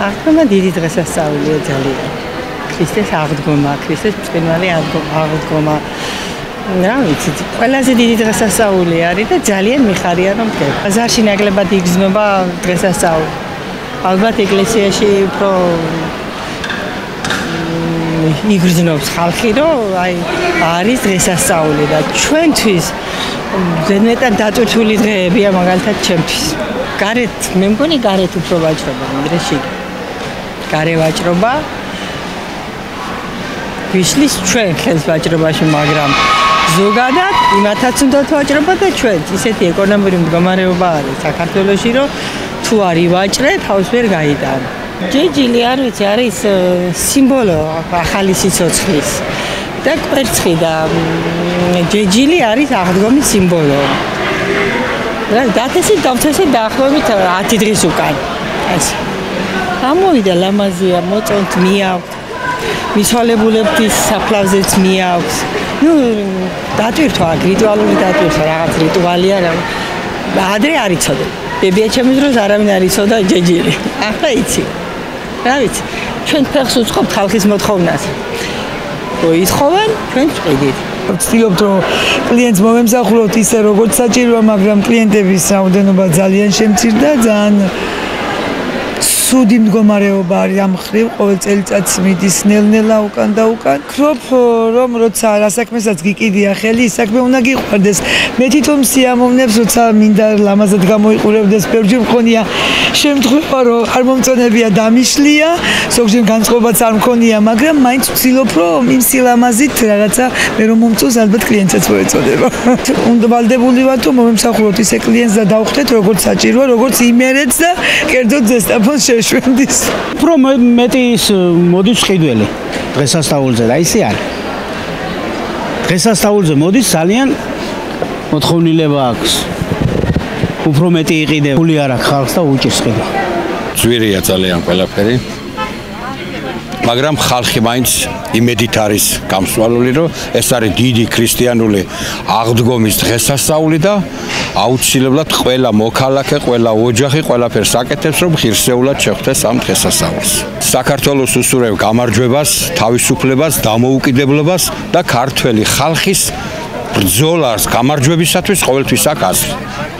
აღდგომა დიდი დღესასწაულია ძალიან. ქრისტეს აღდგომა, ქრისტეს ბრწყინვალე აღდგომა. რა ვიცი, ყველაზე დიდი დღესასწაული არის და ძალიან მიხარია რომ ხდება. ბაზარში ნაკლებად იგრძნობა დღესასწაული. ალბათ ეკლესიაში უფრო იგრძნობს ხალხი, რომ აი არის დღესასწაული და ჩვენთვის ზედმეტად დატვირთული დღეებია მაგალითად ჩემთვის. გარეთ, მე მგონი გარეთ უფრო ვაჭრობა დღეში. გარე ვაჭრობა ვიშლის ჩვენ ხელს ვაჭრობაში, მაგრამ ზოგადად იმათაც უნდა ვაჭრობა და ჩვენ ისეთი ეკონომიკური მდგომარეობა არის საქართველოში, რომ თუ არ ივაჭრე, თავს ვერ გაიტან. ჯეჯილი არ ვიცი, არის სიმბოლო ახალი სიცოცხლის და კვერცხი და ჯეჯილი არის აღდგომის სიმბოლო. რა დათესით დავთესით დაახლოებით 10 დღის უკან. ასე. ამოვიდა ლამაზია, მოწონთ მიაქვს. მიცვალებულებების საფლავზეც მიაქვს. ნუ დატვირთვა, რიტუალური დატვირთვა, რაღაც რიტუალია რა. ადრე არ იცოდე. ბებია ჩემის დროს არავინ არ იცოდა ჯეჯილი. ახლა იცი. რა ვიცი, ჩვენ ფეხს უწყობთ ხალხის მოთხოვნას. ითხოვენ, ჩვენ ვყიდით. ვცდილობთ რომ კლიენტს მომემსახუროთ ისე როგორც საჭიროა, მაგრამ კლიენტების რაოდენობა ძალიან შემცირდა, ძალიან სუდი მდგომარეობა არის ამ ხრივ, ყოველ წელიწადს მიდის ნელ-ნელა უკან და უკან. ვფიქრობ, რომ როცა რა საქმესაც გიკიდია ხელი, ის საქმე უნდა გიყვარდეს. მე თვითონ სიამოვნებს, როცა მინდა ლამაზად გამოიყურებდეს, ბევრჯერ მქონია შემთხვევა, რომ არ მომწონებია დამიშლია, ზოგჯერ განწყობაც არ მქონია, მაგრამ მაინც ვცდილობ, რომ იმ სილამაზით რაღაცა მე რომ მომწონს, ალბათ კლიენტსაც მოეწოდება. უნდა ვალდებული ვარ, რომ მომემსახუროთ ისე კლიენტს და დავხვდეთ, როგორც საჭიროა, როგორც იმერეთს და კერძოდ ზესტაფონს შეშვენდის. უფრო მეტი ის მოდის ყიდველი დღესასწაულზე და ისე არის. დღესასწაულზე მოდის ძალიან მოთხოვნილება აქვს. უფრო მეტი იყიდე, ფული არ აქვს ხალხს და უჭირს ყიდვა. ძვირია ძალიან ყველაფერი. მაგრამ ხალხი მაინც იმედით არის გამსვალული, რომ ეს არის დიდი ქრისტიანული აღდგომის დღესასწაული და აუცილებლად ყველა მოქალაქე, ყველა ოჯახი ყველაფერს აკეთებს, რომ ღირსეულად შეხვდეს ამ დღესასწაულს. საქართველოს უსურვებ გამარჯვებას, თავისუფლებას, დამოუკიდებლობას და ქართველი ხალხის ბრძოლას გამარჯვებისათვის ყოველთვის აქ ასწრებს.